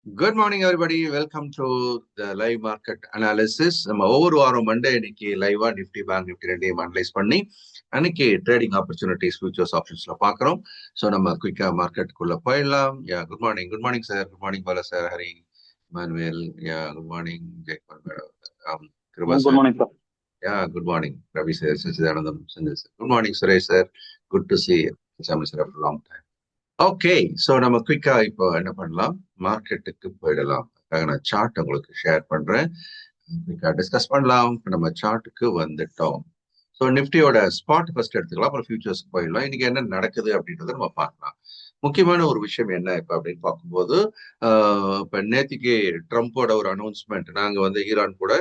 Good morning, everybody. Welcome to the live market analysis. நம்ம ஒவ்வொரு வாரம் மண்டே இன்னைக்கு லைவா நிஃப்டி பேங்க் நிஃப்டி ரெண்டையும் அனலைஸ் பண்ணி அன்னைக்கு ட்ரேடிங் ஆப்பர்ச்சுனிட்டிஸ் ஃபியூச்சர்ஸ் ஆப்ஷன்ஸ்ல பாக்குறோம். ஸோ நம்ம குயிக்கா மார்க்கெட்டுக்குள்ள போயிடலாம். Good morning sir. Good morning Bala sir, Hari Manuel. Good morning Jayakumar madam, Kiruba Good sir. morning, sir. Good morning Ravi sir, Sachidanandam Senthil sir. Good morning Suresh sir. Good to see Sami sir after long time. Okay, so நம்ம குயிக்கா இப்போ என்ன பண்ணலாம், மார்க்கெட்டுக்கு போயிடலாம். நான் சார்ட் உங்களுக்கு share பண்றேன், குயிக்கா டிஸ்கஸ் பண்ணலாம். நம்ம சார்ட்டுக்கு வந்துட்டோம். ஸோ நிஃப்டியோட ஸ்பாட் ஃபர்ஸ்ட் எடுத்துக்கலாம், அப்புறம் ஃபியூச்சர்ஸ்க்கு போயிடலாம். இன்னைக்கு என்ன நடக்குது அப்படின்றத நம்ம பார்க்கலாம். முக்கியமான ஒரு விஷயம் என்ன இப்போ அப்படின்னு பார்க்கும்போது, இப்போ நேத்திக்கு ட்ரம்ப்போட ஒரு அனௌன்ஸ்மெண்ட், நாங்கள் வந்து ஈரான் கூட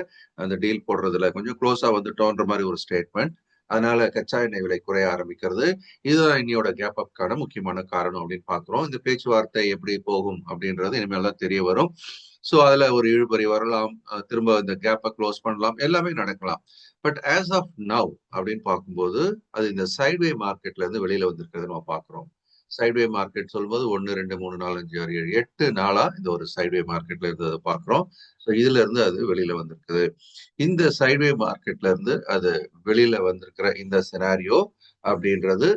அந்த டீல் போடுறதுல கொஞ்சம் க்ளோஸா வந்துட்டோன்ற மாதிரி ஒரு ஸ்டேட்மெண்ட். அதனால கச்சா எண்ணெய் விலை குறைய ஆரம்பிக்கிறது. இதுதான் இன்னையோட கேப் அப்கான முக்கியமான காரணம் அப்படின்னு பாக்குறோம். இந்த பேச்சுவார்த்தை எப்படி போகும் அப்படின்றது இனிமேல் தான் தெரிய வரும். ஸோ அதுல ஒரு இழுபறி வரலாம், திரும்ப இந்த கேப்பை க்ளோஸ் பண்ணலாம், எல்லாமே நடக்கலாம். பட் ஆஸ் ஆஃப் நவ் அப்படின்னு பார்க்கும்போது அது இந்த சைட்வே மார்க்கெட்ல இருந்து வெளியில வந்திருக்கிறது நம்ம பாக்குறோம். சைட்வே மார்க்கெட் சொல்லும்போது 1 2 3 4 5 6 7 8 நாளா இந்த ஒரு சைட்வே மார்க்கெட்ல இருந்ததை பாக்குறோம். ஸோ இதுல இருந்து அது வெளியில வந்திருக்குது. இந்த சைட்வே மார்க்கெட்ல இருந்து அது வெளியில வந்திருக்கிற இந்த சினாரியோ அப்படின்றது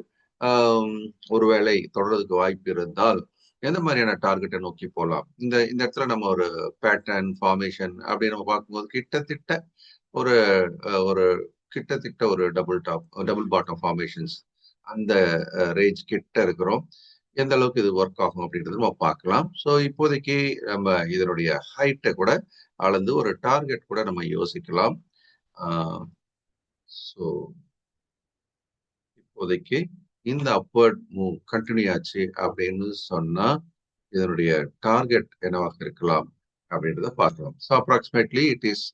ஒருவேளை தொடர்றதுக்கு வாய்ப்பு இருந்தால் எந்த மாதிரியான டார்கெட்டை நோக்கி போகலாம். இந்த இந்த இடத்துல நம்ம ஒரு பேட்டர்ன் ஃபார்மேஷன் அப்படின்னு நம்ம பார்க்கும்போது கிட்டத்தட்ட ஒரு ஒரு கிட்டத்தட்ட ஒரு டபுள் பாட்டம் ஃபார்மேஷன்ஸ் அந்த ரேஞ்ச் கிட்ட இருக்கிறோம். எந்த அளவுக்கு இது ஒர்க் ஆகும் அப்படின்றது நம்ம பார்க்கலாம். ஸோ இப்போதைக்கு நம்ம இதனுடைய ஹைட்டை கூட அளந்து ஒரு டார்கெட் கூட நம்ம யோசிக்கலாம். ஸோ இப்போதைக்கு இந்த அப்வர்ட் மூவ் கண்டினியூ ஆச்சு அப்படின்னு சொன்னா இதனுடைய டார்கெட் என்னவாக இருக்கலாம் அப்படின்றத பார்க்கலாம். So approximately it is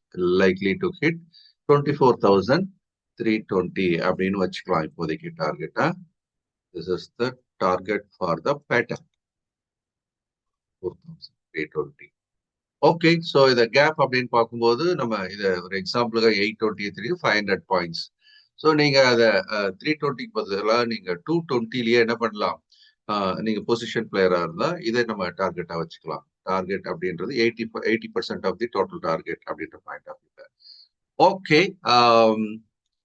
likely to hit 24,320 அப்படின்னு வச்சுக்கலாம் இப்போதைக்கு டார்கெட்டா. This is the target for the pattern 4,320. Okay, so இதை கேப் அப்படின்னு பார்க்கும்போது நம்ம இதை ஒரு எக்ஸாம்பிளுக்கு 823 500 பாயிண்ட்ஸ். ஸோ நீங்க அதை 320க்கு பதிலாக நீங்க 220லயே என்ன பண்ணலாம், நீங்க பொசிஷன் பிளேயரா இருந்தா இதை நம்ம டார்கெட்டா வச்சுக்கலாம். டார்கெட் அப்படின்றது 80% ஆஃப் தி டோட்டல் டார்கெட் அப்படின்ற point of view. Okay,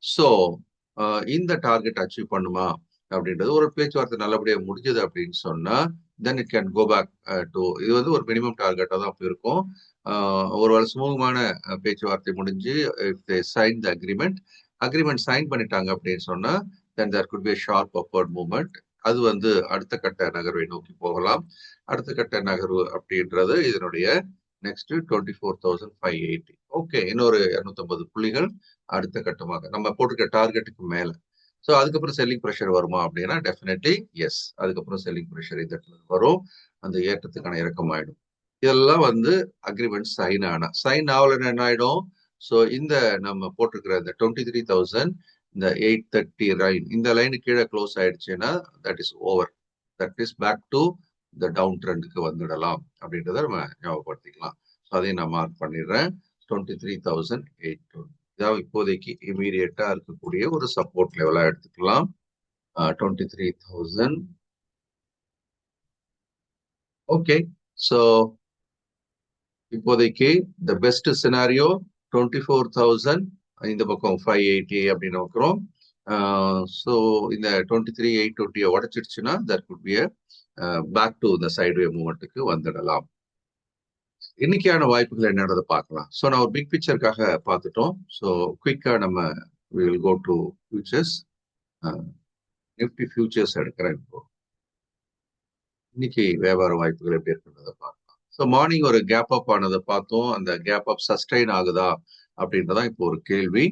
so இந்த டார்கெட் அச்சீவ் பண்ணுமா அப்படின்றது ஒரு பேச்சுவார்த்தை நல்லபடியாக முடிஞ்சது அப்படின்னு சொன்னா then it can go back to, இது வந்து ஒரு மினிமம் டார்கெட்டாக தான் இருக்கும். ஒருவேளை சுமூகமான பேச்சுவார்த்தை முடிஞ்சு சைன் த அக்ரிமெண்ட் சைன் பண்ணிட்டாங்க அப்படின்னு சொன்னா then there could be a sharp upward movement. அது வந்து அடுத்த கட்ட நகர்வை நோக்கி போகலாம். அடுத்த கட்ட நகர்வு அப்படின்றது இதனுடைய நெக்ஸ்ட் 24,580. ஓகே, இன்னொரு 250 புள்ளிகள் அடுத்த கட்டமாக நம்ம போட்டிருக்க டார்கெட்டுக்கு மேல. ஸோ அதுக்கப்புறம் செல்லிங் ப்ரெஷர் வருமா அப்படின்னா டெஃபினெட்லி எஸ். அதுக்கப்புறம் செல்லிங் ப்ரெஷர் இந்த வரும், அந்த ஏற்றத்துக்கான இறக்கம் ஆயிடும். இதெல்லாம் வந்து அக்ரிமெண்ட் சைன் ஆகலன்னு என்ன ஆயிடும். ஸோ இந்த நம்ம போட்டிருக்கிற இந்த 23,000 இந்த 830 லைன், இந்த லைனு கீழே க்ளோஸ் ஆயிடுச்சுன்னா that is over. That is back to இந்த டவுன் ட்ரெண்டுக்கு வந்துடலாம் அப்படின்றத நம்ம ஞாபகப்படுத்திக்கலாம். ஸோ அதையும் நான் மார்க் பண்ணிடுறேன். 23,820 இதான் இப்போதைக்கு இமீடியட்டா இருக்கக்கூடிய ஒரு சப்போர்ட் லெவலா எடுத்துக்கலாம். 23,000. ஓகே, ஸோ இப்போதைக்கு த பெஸ்ட் சினாரியோ 24,000, இந்த பக்கம் 580 அப்படின்னு வைக்கிறோம். ஸோ இந்த 23,820 உடைச்சிடுச்சுன்னா that could be back to இந்த சைட்வே மூவ்மெண்ட்டுக்கு வந்துடலாம். இன்னைக்கான வாய்ப்புகள் என்னன்றதை பார்க்கலாம். ஸோ நான் ஒரு பிக் பிக்சருக்காக பார்த்துட்டோம். ஸோ குயிக்கா நம்ம we will go to futures. Nifty features எடுக்கிறேன். இப்போ இன்னைக்கு வியாபார வாய்ப்புகள் எப்படி இருக்குன்றதை பார்க்கலாம். ஸோ மார்னிங் ஒரு கேப் அப் ஆனதை பார்த்தோம். அந்த கேப் அப் சஸ்டைன் ஆகுதா அப்படின்றதான் இப்போ ஒரு கேள்வி.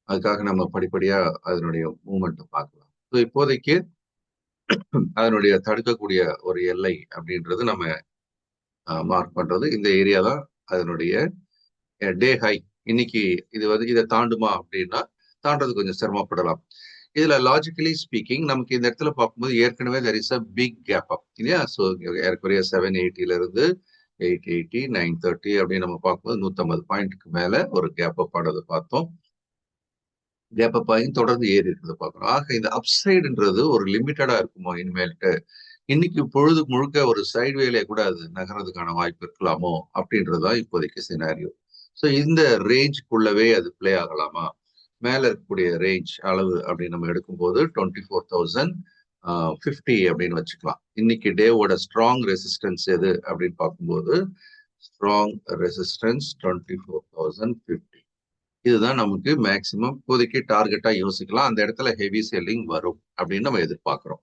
அதுக்காக நம்ம படிப்படியா அதனுடைய மூவ்மெண்ட்டை பார்க்கலாம். ஸோ இப்போதைக்கு அதனுடைய தடுக்கக்கூடிய ஒரு எல்லை அப்படின்றது நம்ம மார்க் பண்றது இந்த ஏரியா தான். அதனுடைய டே ஹை இன்னைக்கு இது வந்து இதை தாண்டுமா அப்படின்னா தாண்டது கொஞ்சம் சிரமப்படலாம். இதுல லாஜிக்கலி ஸ்பீக்கிங் நமக்கு இந்த இடத்துல பார்க்கும்போது ஏற்கனவே there is a big gap up இல்லையா. ஸோ ஏற்கனவே 780ல இருந்து 880 930 அப்படின்னு நம்ம பார்க்கும்போது 150 பாயிண்ட்டுக்கு மேல ஒரு கேப் அப் ஆனதை பார்த்தோம். கேப் அப் ஆகி தொடர்ந்து ஏறி இருக்கிறத பார்க்குறோம். ஆக இந்த அப்சைடுன்றது ஒரு லிமிட்டடா இருக்குமோ இனிமேல்ட்டு. இன்னைக்கு பொழுது முழுக்க ஒரு சைட்வேல கூட அது நகர்றதுக்கான வாய்ப்பு இருக்கலாமோ அப்படின்றதுதான் இப்போதைக்கு சினாரியோ. ஸோ இந்த ரேஞ்சுக்குள்ளவே அது பிளே ஆகலாமா? மேல இருக்கக்கூடிய ரேஞ்ச் அளவு அப்படின்னு நம்ம எடுக்கும்போது 24,050 அப்படின்னு வச்சுக்கலாம். இன்னைக்கு டேவோட ஸ்ட்ராங் ரெசிஸ்டன்ஸ் எது அப்படின்னு பார்க்கும்போது ஸ்ட்ராங் ரெசிஸ்டன்ஸ் 24,050. இதுதான் நமக்கு மேக்சிமம் இப்போதைக்கு டார்கெட்டா யோசிக்கலாம். அந்த இடத்துல ஹெவி செல்லிங் வரும் அப்படின்னு நம்ம எதிர்பார்க்கிறோம்.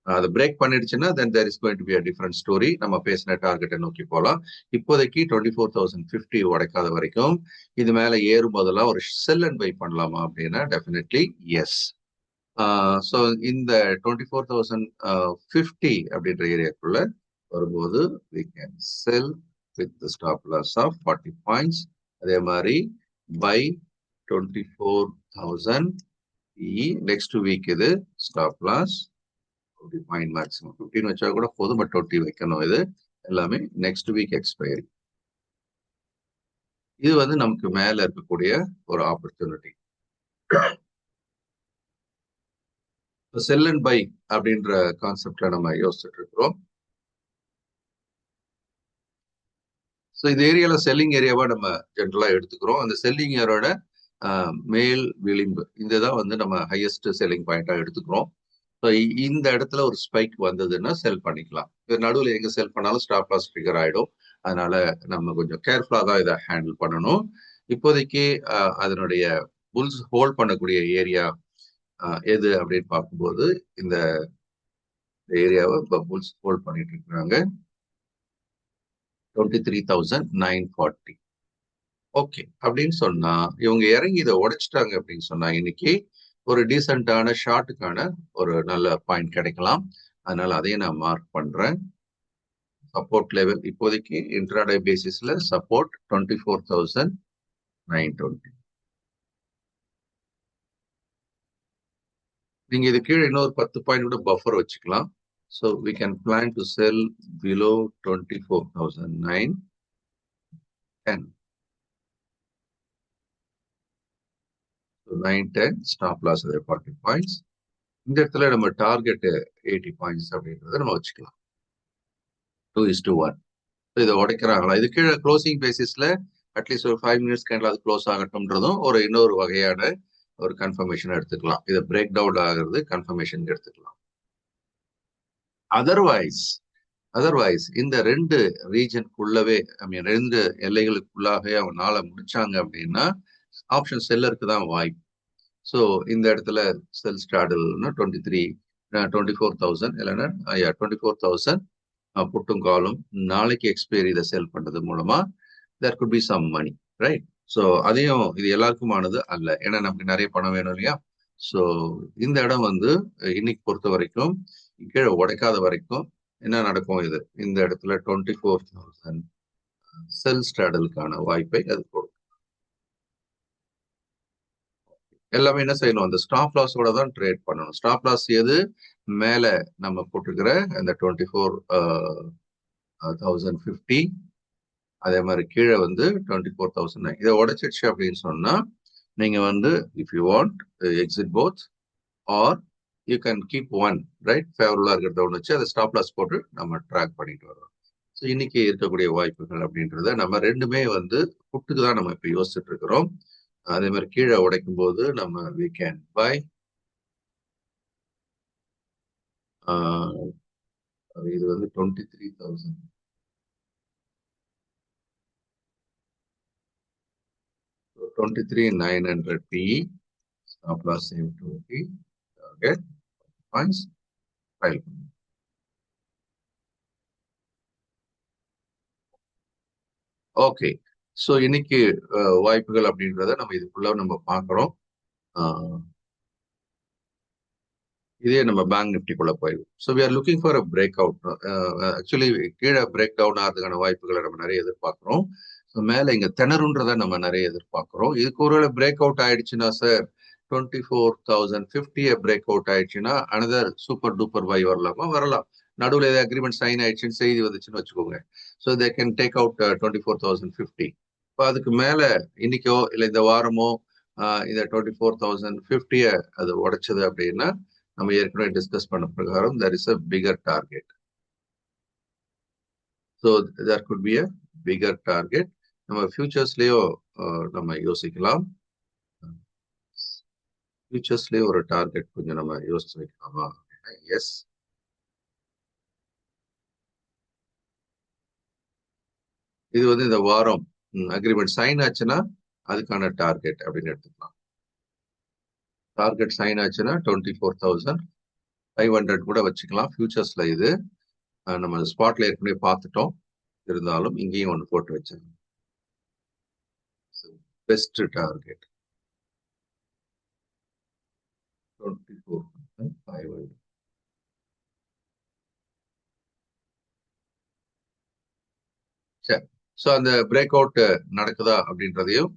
அதை பிரேக் பண்ணிடுச்சுன்னா then there is going to be a different story. நம்ம பேசின டார்கெட்டை நோக்கி போகலாம். இப்போதைக்கு 24,050 உடைக்காத வரைக்கும் இது மேல ஏறும் போதெல்லாம் ஒரு செல் அண்ட் பை பண்ணலாமா அப்படின்னா டெஃபினெட்லி எஸ். ஸோ இந்த 24,050 அப்படின்ற ஏரியாக்குள்ள வரும்போது we can sell with the stop loss of 40 points. அதே மாதிரி buy 24,000 நெக்ஸ்ட் வீக் இது ஸ்டாப் லாஸ் 20 பாயிண்ட் மேக்ஸிமம் 15 வச்சா கூட போதும், பட் 20 வைக்கணும். இது எல்லாமே நெக்ஸ்ட் வீக் எக்ஸ்பைரி. இது வந்து நமக்கு மேல இருக்கக்கூடிய ஒரு ஆப்பர்ச்சுனிட்டி. செல் அண்ட் பை அப்படின்ற கான்செப்ட்ல நம்ம யோசிச்சுட்டு இருக்கிறோம். ஸோ இந்த ஏரியால செல்லிங் ஏரியாவா நம்ம ஜென்ரலா எடுத்துக்கிறோம். அந்த செல்லிங் ஏரியாவோட மேல் விளிம்பு இதுதான் வந்து நம்ம ஹையஸ்ட் செல்லிங் பாயிண்டா எடுத்துக்கிறோம். ஸோ இந்த இடத்துல ஒரு ஸ்பைக் வந்ததுன்னா செல் பண்ணிக்கலாம். நடுவில் எங்க செல் பண்ணாலும் ஸ்டாப் லாஸ் ட்ரிகர் ஆயிடும். அதனால நம்ம கொஞ்சம் கேர்ஃபுல்லா தான் இதை ஹேண்டில் பண்ணணும். இப்போதைக்கு அதனுடைய புல்ஸ் ஹோல்ட் பண்ணக்கூடிய ஏரியா எது அப்படின்னு பார்க்கும்போது இந்த ஏரியாவை இப்போ புல்ஸ் ஹோல்ட் பண்ணிட்டு இருக்கிறாங்க 23,940. ஓகே அப்படின்னு சொன்னா இவங்க இறங்கி இதை உடைச்சிட்டாங்க அப்படின்னு சொன்னா இன்னைக்கு ஒரு டீசென்டான ஷார்ட்டுக்கான ஒரு நல்ல பாயிண்ட் கிடைக்கலாம். அதனால அதையும் நான் மார்க் பண்றேன். சப்போர்ட் லெவல் இப்போதைக்கு இன்ட்ராடே பேசிஸ்ல சப்போர்ட் 24,920. நீங்க இது கீழே இன்னொரு 10 பாயிண்ட் கூட பஃபர் வச்சுக்கலாம். So we can plan to sell below 24,910. 910 stop loss 40 points. இந்த இடத்துல நம்ம டார்கெட் 80 பாயிண்ட்ஸ் அப்படின்றத நம்ம வச்சுக்கலாம். 2:1. இதை உடைக்கிறாங்களா? இது கீழே க்ளோசிங் பேசிஸ்ல அட்லீஸ்ட் ஒரு 5 மினிட்ஸ் கேண்டில் அது க்ளோஸ் ஆகட்டும்ன்றதும் ஒரு இன்னொரு வகையான ஒரு கன்ஃபர்மேஷன் எடுத்துக்கலாம். இதை பிரேக் டவுன் ஆகிறது கன்ஃபர்மேஷன் எடுத்துக்கலாம். அதர்வைஸ் இந்த ரெண்டு ரீஜனுக்குள்ளவே ஐ மீன் 2 எல்லைகளுக்குள்ளாகவே அவங்க நாளை முடிச்சாங்க அப்படின்னா ஆப்ஷன் செல்லருக்கு தான் வாய்ப்பு. ஸோ இந்த இடத்துல செல் ஸ்டார்டல்னா 24,000 இல்லைன்னா 24,000 புட்டும் காலும் நாளைக்கு எக்ஸ்பைரி இதை செல் பண்றது மூலமா there could be some money, right? So அதையும் இது எல்லாருக்குமானது அல்ல, ஏன்னா நமக்கு நிறைய பணம் வேணும் இல்லையா? ஸோ இந்த இடம் வந்து இன்னைக்கு பொறுத்த வரைக்கும் கீழே உடைக்காத வரைக்கும் என்ன நடக்கும்? இது இந்த இடத்துல 24,000 செல் ஸ்டாடலுக்கான வாய்ப்பை அது கொடுக்கும். எல்லாமே என்ன செய்யணும்? அந்த ஸ்டாப் லாஸோட தான் ட்ரேட் பண்ணணும். ஸ்டாப் லாஸ் எது? மேல நம்ம போட்டுக்கிற அந்த 24,050, அதே மாதிரி கீழே வந்து 24,000. இதை உடைச்சிடுச்சு அப்படின்னு சொன்னா நீங்க வந்து if you want exit both or you can keep one, right? ஃபேவரபுளா இருக்கிறத ஒன்று வச்சு அதை ஸ்டாப் லாஸ் போட்டு நம்ம ட்ராக் பண்ணிட்டு வரோம். ஸோ இன்னைக்கு இருக்கக்கூடிய வாய்ப்புகள் அப்படின்றத நம்ம ரெண்டுமே வந்து புட்டுக்கு தான் நம்ம இப்போ யோசிச்சுட்டு இருக்கிறோம். அதே மாதிரி கீழே உடைக்கும் போது நம்ம we can buy இது வந்து 23,000 23,900 PE stop loss save 20 target points file. Okay, so இன்னைக்கு வாய்ப்புகள் அப்படின்றத நம்ம இதுக்குள்ள நம்ம பார்க்குறோம். இதே நம்ம பேங்க் நிஃப்டிக்குள்ள போயிடும். So we are looking for a break out. Actually கீழே பிரேக் டவுன் ஆகிறதுக்கான வாய்ப்புகளை நம்ம நிறைய எதிர்பார்க்குறோம். ஸோ மேலே இங்கே திணறுன்றதை நம்ம நிறைய எதிர்பார்க்குறோம். இதுக்கு ஒருவேளை பிரேக் அவுட் ஆயிடுச்சுன்னா சார் 24,050 பிரேக் அவுட் ஆயிடுச்சுன்னா அனதர் சூப்பர் டூப்பர் பை வரலாமா? வரலாம். நடுவில் ஏதாவது அக்ரிமெண்ட் சைன் ஆயிடுச்சுன்னு செய்தி வந்துச்சுன்னு வச்சுக்கோங்க. So they can take out 24,050. இப்போ அதுக்கு மேலே இன்னைக்கோ இல்லை இந்த வாரமோ இந்த 24,050 அது உடைச்சது அப்படின்னா நம்ம ஏற்கனவே டிஸ்கஸ் பண்ண பிரகாரம் there is a bigger target. So there could be a bigger target. நம்ம ஃபியூச்சர்ஸ்லயும் நம்ம யோசிக்கலாம். ஃபியூச்சர்ஸ்லயே ஒரு டார்கெட் கொஞ்சம் நம்ம யோசிச்சு வைக்கலாமா? எஸ். இது வந்து இந்த வாரம் அக்ரிமெண்ட் சைன் ஆச்சுன்னா அதுக்கான டார்கெட் அப்படின்னு எடுத்துக்கலாம். டார்கெட் சைன் ஆச்சுன்னா 24,500 கூட வச்சுக்கலாம். ஃபியூச்சர்ஸ்ல இது நம்ம ஸ்பாட்ல ஏற்கனவே பார்த்துட்டோம். இருந்தாலும் இங்கேயும் ஒன்று போட்டு வச்சேன். Best target 24,500. சரி. ஸோ அந்த பிரேக் அவுட் நடக்குதா அப்படின்றதையும்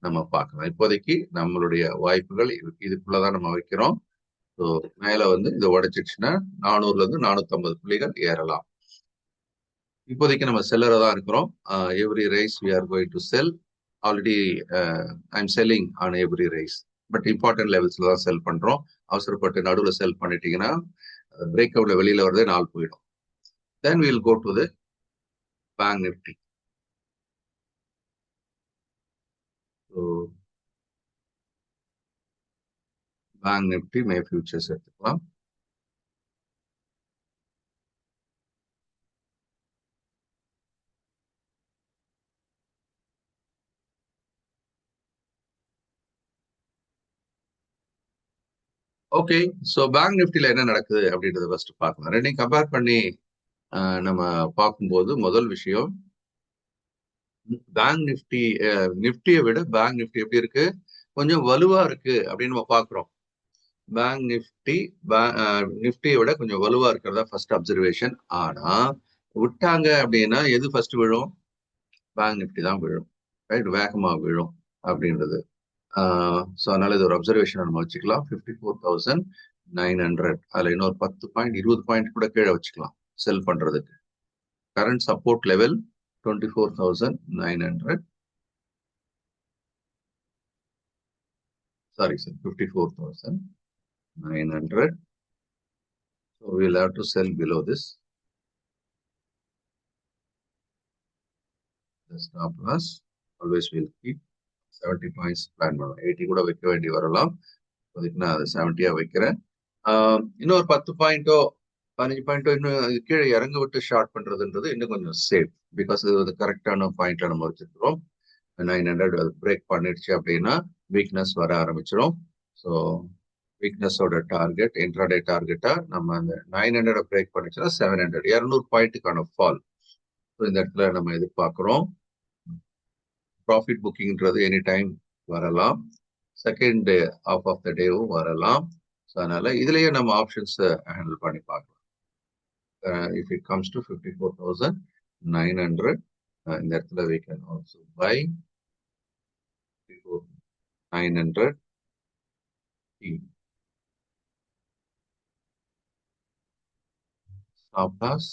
நம்ம பார்க்கலாம். இப்போதைக்கு நம்மளுடைய வாய்ப்புகள் இதுக்குள்ளதான் நம்ம வைக்கிறோம். ஸோ மேல வந்து இதை உடைச்சிடுச்சுன்னா 400ல இருந்து 450 புள்ளிகள் ஏறலாம். இப்போதைக்கு நம்ம செல்லரை தான் இருக்கிறோம். Every rise we are going to sell. Already I am selling on every rise. But important லெவல்ஸ்ல தான் செல் பண்றோம். அவசரப்பட்டு நடுவில் செல் பண்ணிட்டீங்கன்னா பிரேக் அவுட்ல வெளியில வரதே நாள் போயிடும். Then will go to the bank Nifty. Bank Nifty மே ஃபியூச்சர்ஸ் எடுத்துக்கலாம். ஓகே. ஸோ பேங்க் நிஃப்டில என்ன நடக்குது அப்படின்றத ஃபர்ஸ்ட் பார்க்கலாம். ரெண்டையும் கம்பேர் பண்ணி நம்ம பார்க்கும்போது முதல் விஷயம், பேங்க் நிஃப்டி நிஃப்டியை விட பேங்க் நிஃப்டி எப்படி இருக்கு, கொஞ்சம் வலுவா இருக்கு அப்படின்னு நம்ம பார்க்கிறோம். பேங்க் நிஃப்டி நிஃப்டியை விட கொஞ்சம் வலுவா இருக்கிறதா ஃபர்ஸ்ட் அப்சர்வேஷன். ஆனா விட்டாங்க அப்படின்னா எது ஃபர்ஸ்ட் விழும்? பேங்க் நிஃப்டி தான் விழும். ரைட், வேகமா விழும் அப்படின்றது. ஸோ அதனால இது ஒரு அப்சர்வேஷன் நம்ம வச்சுக்கலாம். 54,900 அதுல இன்னொரு 10 பாயிண்ட் 20 பாயிண்ட் கூட கீழே வச்சுக்கலாம் செல் பண்றதுக்கு. Current support level 24,900. Sorry, sir, 54,900. So we'll have to sell below this. The stop loss always will keep 70 points plan பண்ணலாம். 80 கூட வைக்க வேண்டி வரலாம். அதுக்கு நான் அதை 70 வைக்கிறேன். இன்னொரு 10 பாயிண்டோ 15 பாயிண்டோ இன்னும் கீழே இறங்க விட்டு ஷார்ட் பண்றதுன்றது இன்னும் கொஞ்சம் சேஃப். பிகாஸ் இது கரெக்டான பாயிண்ட்ல நம்ம வச்சிருக்கிறோம். 900 பிரேக் பண்ணிடுச்சு அப்படின்னா வீக்னஸ் வர ஆரம்பிச்சிடும். ஸோ வீக்னஸோட டார்கெட் இன்ட்ராடே டார்கெட்டா நம்ம அந்த 900 பிரேக் பண்ணிச்சுன்னா 700 200 பாயிண்ட்டுக்கான ஃபால். இந்த இடத்துல நம்ம எதிர்பார்க்கிறோம். ப்ராஃபிட் புக்கிங்ன்றது எனி டைம் வரலாம். Second day of of the டேவும் வரலாம். ஸோ அதனால இதுலயே நம்ம ஆப்ஷன்ஸ் ஹேண்டில் பண்ணி பார்க்கலாம். If it comes to 54,900, இந்த இடத்துல we can also buy 54,900. Stop loss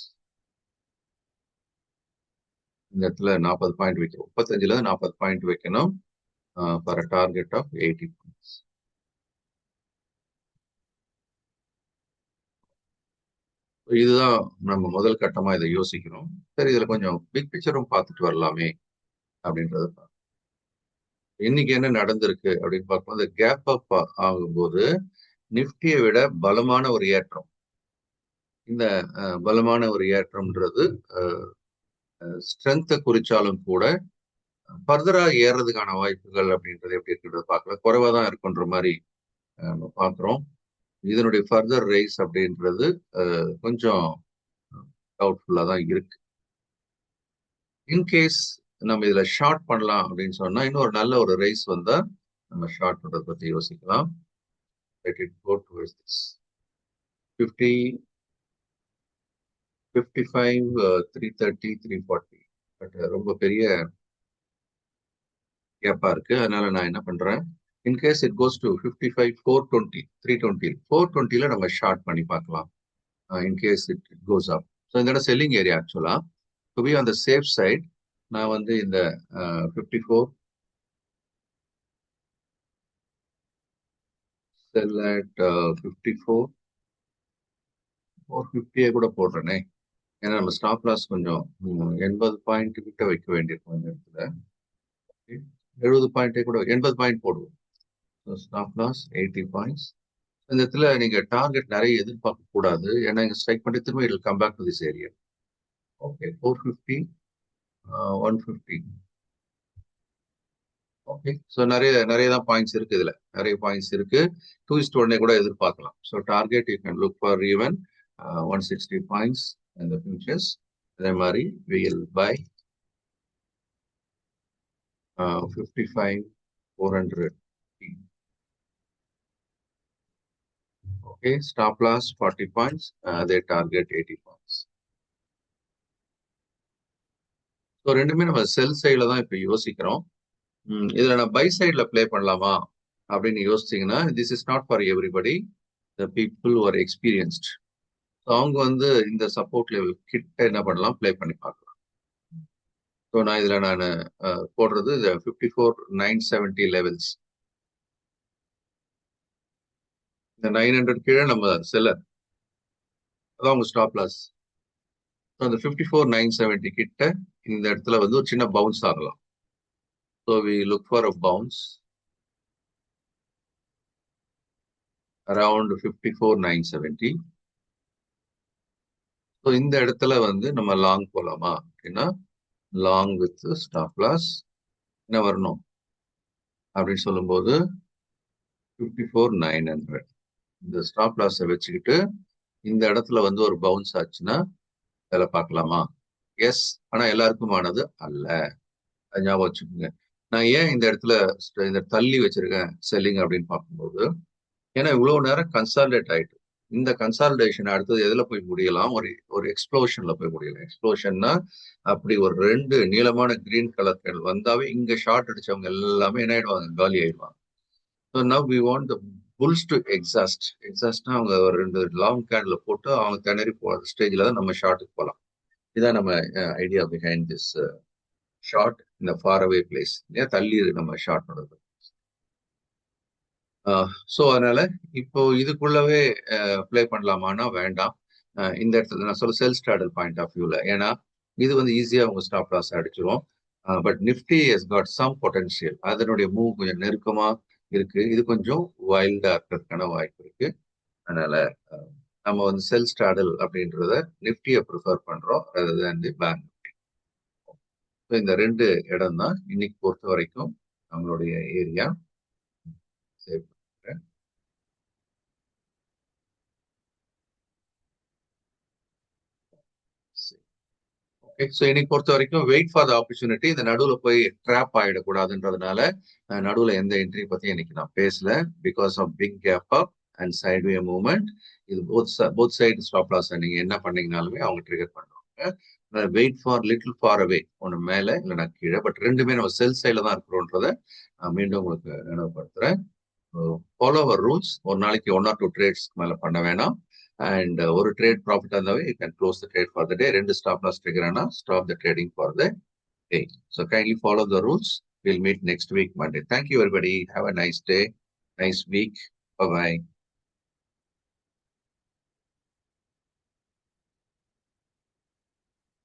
இந்த இடத்துல 40 பாயிண்ட் வைக்கணும். 35ல 40 பாயிண்ட் வைக்கணும். For a target of 80 points. இதுதான் நம்ம முதல் கட்டமா இதை யோசிக்கிறோம். சரி, இதுல கொஞ்சம் பிக் பிக்சரும் பார்த்துட்டு வரலாமே அப்படின்றது. இன்னைக்கு என்ன நடந்திருக்கு அப்படின்னு பார்க்கும்போது, இந்த கேப் அப் ஆகும்போது நிஃப்டியை விட பலமான ஒரு ஏற்றம். இந்த பலமான ஒரு ஏற்றம்ன்றது ஸ்ட்ரென்த்தை குறிச்சாலும் கூட ஃபர்தரா ஏறதுக்கான வாய்ப்புகள் அப்படின்றது எப்படி இருக்கிறது பார்க்கலாம். குறைவா தான் இருக்குன்ற மாதிரி நம்ம பார்க்குறோம். இதனுடைய ஃபர்தர் ரைஸ் அப்படின்றது கொஞ்சம் டவுட்ஃபுல்லா தான் இருக்கு. இன்கேஸ் நம்ம இதுல ஷார்ட் பண்ணலாம் அப்படின்னு சொன்னா இன்னொரு நல்ல ஒரு ரைஸ் வந்தா நம்ம ஷார்ட் பண்றதை பத்தி யோசிக்கலாம். Let it go towards this 50, 55, 330, 340. But ரொம்ப பெரிய கேப்பா இருக்கு. அதனால நான் என்ன பண்றேன், இன்கேஸ் இட் கோஸ் டு 55, 420, 320, 420ல நம்ம ஷார்ட் பண்ணி பார்க்கலாம். In case it goes up. So இந்த இடம் செல்லிங் ஏரியா ஆக்சுவலா. To be on the safe side நான் வந்து இந்த 54 sell at 54, 450 கூட போடுறேனே. ஏன்னா நம்ம ஸ்டாப் லாஸ் கொஞ்சம் 80 பாயிண்ட் கிட்ட வைக்க வேண்டியிருக்கும் இந்த இடத்துல. 70 பாயிண்டே கூட 80 பாயிண்ட் போடுவோம். Stop loss 80 points. இந்த இடத்துல நீங்க டார்கெட் நிறைய எதிர்பார்க்க கூடாது. ஏன்னா இங்க ஸ்ட்ரைக் பண்ணி திரும்ப it come back to this area. Okay 450 150. Okay so நிறைய தான் பாயிண்ட்ஸ் இருக்கு இதுல. நிறைய பாயிண்ட்ஸ் இருக்கு. 2:1 கூட எதிர்பார்க்கலாம். So target you can look for even 160 points இந்த ஃபியூச்சர்ஸ். அதே மாதிரி will buy 55 400. Okay, stop loss 40 points, they target 80 points. So ரெண்டுமே நம்ம செல் சைடில் தான் இப்போ யோசிக்கிறோம். இதில் நான் பை சைடில் ப்ளே பண்ணலாமா அப்படின்னு யோசிச்சிங்கன்னா, this is not for everybody, the people are experienced. So அவங்க வந்து இந்த சப்போர்ட் லெவல் கிட்ட என்ன பண்ணலாம், ப்ளே பண்ணி பார்க்கலாம். ஸோ நான் இதில் நான் போடுறது இந்த 54,970 லெவல்ஸ். இந்த 900 கீழே நம்ம செல்லர், அதான் உங்க ஸ்டாப் லாஸ். ஸோ அந்த 54,970 கிட்ட இந்த இடத்துல வந்து ஒரு சின்ன பவுன்ஸ் ஆகலாம். So we look for a bounce around 54,970. So இந்த இடத்துல வந்து நம்ம லாங் போலாமா அப்படின்னா, லாங் வித் ஸ்டாப் லாஸ் என்ன வரணும் அப்படின்னு சொல்லும்போது 54,900. இந்த ஸ்டாப் லாஸை வச்சுக்கிட்டு இந்த இடத்துல வந்து ஒரு பவுன்ஸ் ஆச்சுன்னா வேலை பார்க்கலாமா? எஸ். ஆனா எல்லாருக்குமானது அல்ல, அது ஞாபகம் வச்சுக்கோங்க. நான் ஏன் இந்த இடத்துல இந்த தள்ளி வச்சிருக்கேன் செல்லிங் அப்படின்னு பார்க்கும்போது, ஏன்னா இவ்வளவு நேரம் கன்சாலிடேட் ஆயிட்டு, இந்த கன்சாலிடேஷன் அடுத்தது எதுல போய் முடியலாம், ஒரு எக்ஸ்ப்ளோஷன்ல போய் முடியலாம். எக்ஸ்ப்ளோஷன்னா அப்படி ஒரு 2 நீளமான கிரீன் கலர்கள் வந்தாவே இங்க ஷார்ட் அடிச்சவங்க எல்லாமே என்ன ஆயிடுவாங்க, காலி ஆயிடுவாங்க. So now we want the bulls to exhaust. எக்ஸாஸ்ட்னா அவங்க ஒரு 2 லாங் கேண்டில் போட்டு அவங்க திணறி போகிற ஸ்டேஜில் தான் நம்ம ஷார்ட்டுக்கு போகலாம். இதான் நம்ம ஐடியா பிஹைண்ட் திஸ் ஷார்ட் இந்த ஃபார் அவே பிளேஸ். ஏன் தள்ளி நம்ம ஷார்ட் பண்ணுறது. ஸோ அதனால இப்போ இதுக்குள்ளவே ப்ளே பண்ணலாமான்னா வேண்டாம். இந்த இடத்துல நான் சொல்ல செல் ஸ்டார்டர் பாயிண்ட் ஆஃப் வியூல, ஏன்னா இது வந்து ஈஸியாக உங்க ஸ்டாப் லாஸ் அடிச்சிடும். But Nifty has got some potential. அதனுடைய மூவ் கொஞ்சம் நெருக்கமா இருக்கு. இது கொஞ்சம் வைல்டா இருக்கிறதுக்கான வாய்ப்பு இருக்கு. அதனால நம்ம வந்து செல் ஸ்டாடல் அப்படின்றத நிஃப்டியை ப்ரிஃபர் பண்றோம் அதாவது பேங்க் நிஃப்டி. இந்த 2 இடம் தான் இன்னைக்கு பொறுத்த வரைக்கும் நம்மளுடைய ஏரியா. சேவ் பண்ணுறேன். ஓகே, ஸோ இன்னைக்கு பொறுத்த வரைக்கும் வெயிட் ஃபார் த ஆப்பர்ச்சுனிட்டி. இந்த நடுவில் போய் ட்ராப் ஆகிடக்கூடாதுன்றதுனால நடுவில் எந்த என்ட்ரி பத்தி இன்னைக்கு நான் பேசல. Because of big gap up and sideway movement. இது போத் சைடு ஸ்டாப் லாஸ் நீங்க என்ன பண்ணீங்கனாலுமே அவங்க ட்ரிகர் பண்ணுவாங்க. Wait for little for away, ஒன்று மேலே இல்லைன்னா கீழே. பட் ரெண்டுமே நம்ம செல் சைடில் தான் இருக்கிறோன்றதை மீண்டும் உங்களுக்கு நினைவுபடுத்துறேன். ஃபாலோ அவர் ரூல்ஸ். ஒரு நாளைக்கு 1 or 2 ட்ரேட்ஸ் மேலே பண்ண வேணாம். அண்ட் ஒரு ட்ரேட் ப்ராஃபிட் இருந்தாவே you can close the trade for the day. 2 stop loss trigger ஆனா stop the trading for the day. So kindly follow the rules. We'll meet next week Monday. Thank you everybody. Have a nice day, nice week. Bye bye.